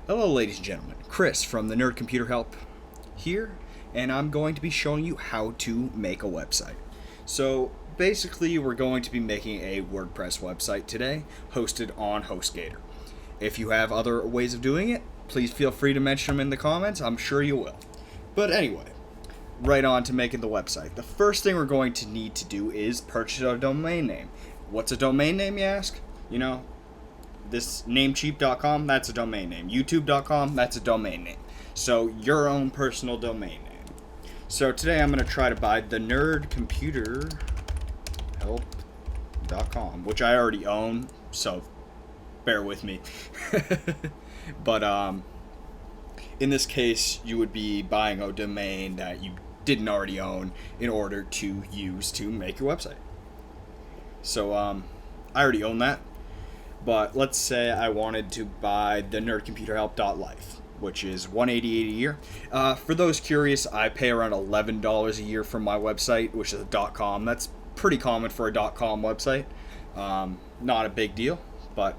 Hello ladies and gentlemen, Chris from the Nerd Computer Help here, and I'm going to be showing you how to make a website. So basically we're going to be making a WordPress website today, hosted on HostGator. If you have other ways of doing it, please feel free to mention them in the comments, I'm sure you will. But anyway, right on to making the website. The first thing we're going to need to do is purchase a domain name. What's a domain name, you ask? You know, this NameCheap.com, that's a domain name. YouTube.com, that's a domain name. So your own personal domain name. So today I'm going to try to buy the nerdcomputerhelp.com, which I already own, so bear with me. But in this case, you would be buying a domain that you didn't already own in order to use to make your website. So I already own that. But let's say I wanted to buy the nerdcomputerhelp.life, which is $188 a year. For those curious, I pay around $11 a year for my website, which is a .com. That's pretty common for a .com website. Not a big deal, but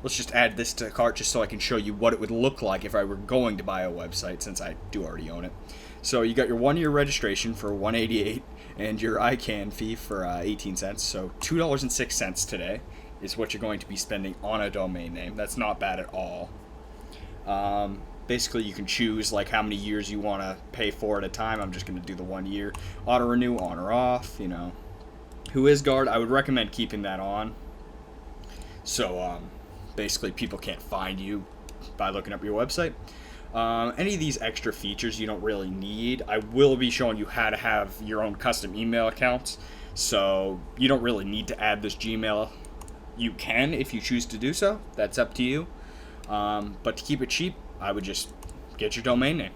let's just add this to the cart just so I can show you what it would look like if I were going to buy a website, since I do already own it. So you got your 1-year registration for $188 and your ICANN fee for 18 cents, so $2.06 today is what you're going to be spending on a domain name. That's not bad at all. Basically, you can choose like how many years you want to pay for at a time. I'm just going to do the 1 year. Auto renew on or off. You know, WhoisGuard, I would recommend keeping that on. So basically, people can't find you by looking up your website. Any of these extra features you don't really need. I will be showing you how to have your own custom email accounts, so you don't really need to add this Gmail. You can if you choose to do so. That's up to you. But to keep it cheap, I would just get your domain name.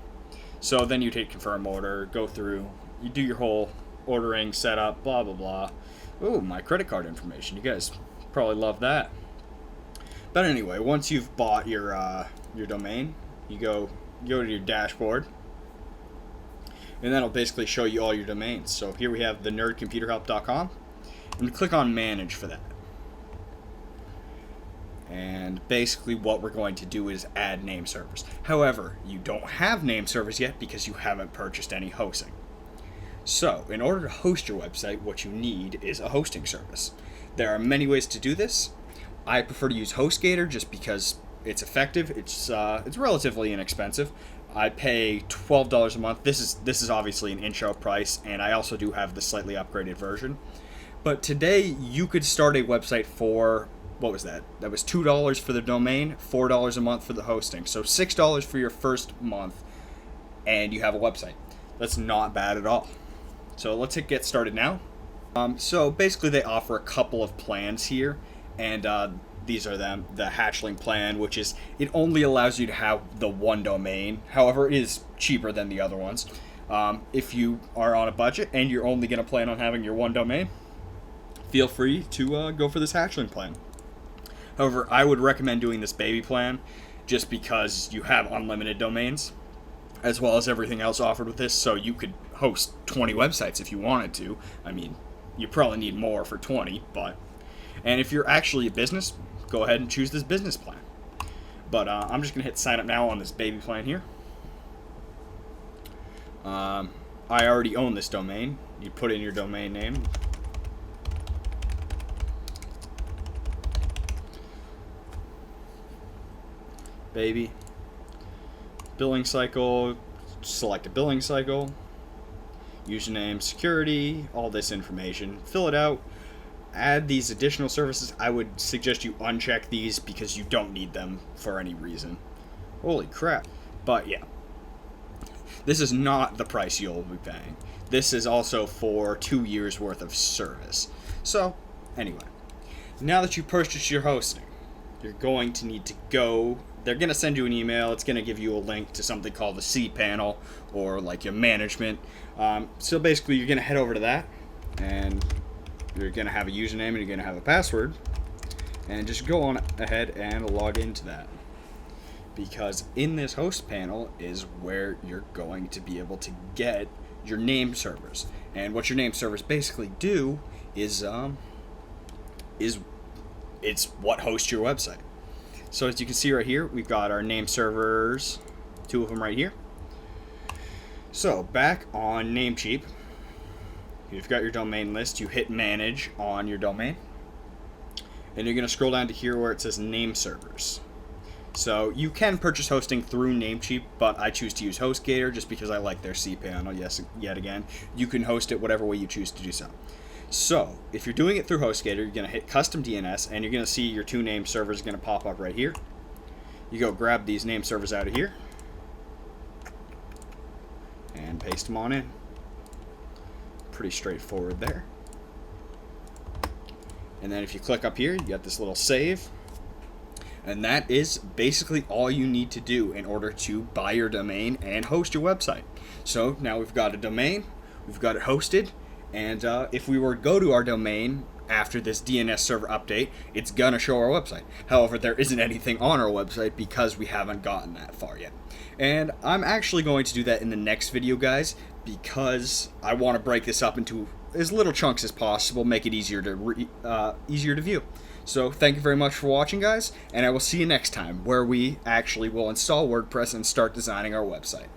So then you take confirm order, go through, you do your whole ordering setup, blah blah blah. Ooh, my credit card information. You guys probably love that. But anyway, once you've bought your domain, you go to your dashboard, and that'll basically show you all your domains. So here we have the nerdcomputerhelp.com, and click on manage for that. And basically what we're going to do is add Nameservers. However, you don't have Nameservers yet because you haven't purchased any hosting. So, in order to host your website, what you need is a hosting service. There are many ways to do this. I prefer to use HostGator just because it's effective. It's relatively inexpensive. I pay $12 a month. This is obviously an intro price, and I also do have the slightly upgraded version. But today you could start a website for, what was that? That was $2 for the domain, $4 a month for the hosting. So $6 for your first month, and you have a website. That's not bad at all. So let's hit get started now. So basically they offer a couple of plans here, and these are them. The Hatchling plan, which is, it only allows you to have the one domain. However, it is cheaper than the other ones. If you are on a budget and you're only going to plan on having your one domain, feel free to go for this Hatchling plan. However, I would recommend doing this baby plan just because you have unlimited domains, as well as everything else offered with this, so you could host 20 websites if you wanted to. I mean, you probably need more for 20, but... And if you're actually a business, go ahead and choose this business plan. But I'm just going to hit sign up now on this baby plan here. I already own this domain. You put in your domain name. Baby. Billing cycle, select a billing cycle, username, security, all this information, fill it out, add these additional services. I would suggest you uncheck these because you don't need them for any reason. Holy crap. But yeah, this is not the price you'll be paying. This is also for 2 years worth of service. So anyway, now that you purchased your hosting, you're going to need to go. They're going to send you an email. It's going to give you a link to something called the cPanel, or like your management. So basically you're going to head over to that, and you're going to have a username and you're going to have a password, and just go on ahead and log into that, because in this host panel is where you're going to be able to get your name servers. And what your name servers basically do is it's what hosts your website. So as you can see right here, we've got our Nameservers, 2 of them right here. So back on Namecheap, you've got your domain list. You hit manage on your domain, and you're going to scroll down to here where it says Nameservers. So you can purchase hosting through Namecheap, but I choose to use HostGator just because I like their cPanel. Yes, yet again, you can host it whatever way you choose to do so. So if you're doing it through HostGator, you're going to hit Custom DNS, and you're going to see your 2 name servers going to pop up right here. You go grab these name servers out of here and paste them on in. Pretty straightforward there. And then if you click up here, you got this little save. And that is basically all you need to do in order to buy your domain and host your website. So now we've got a domain, we've got it hosted, and if we were to go to our domain after this DNS server update, it's gonna show our website. However, there isn't anything on our website because we haven't gotten that far yet. And I'm actually going to do that in the next video, guys, because I want to break this up into as little chunks as possible, make it easier to view. So thank you very much for watching, guys, and I will see you next time where we actually will install WordPress and start designing our website.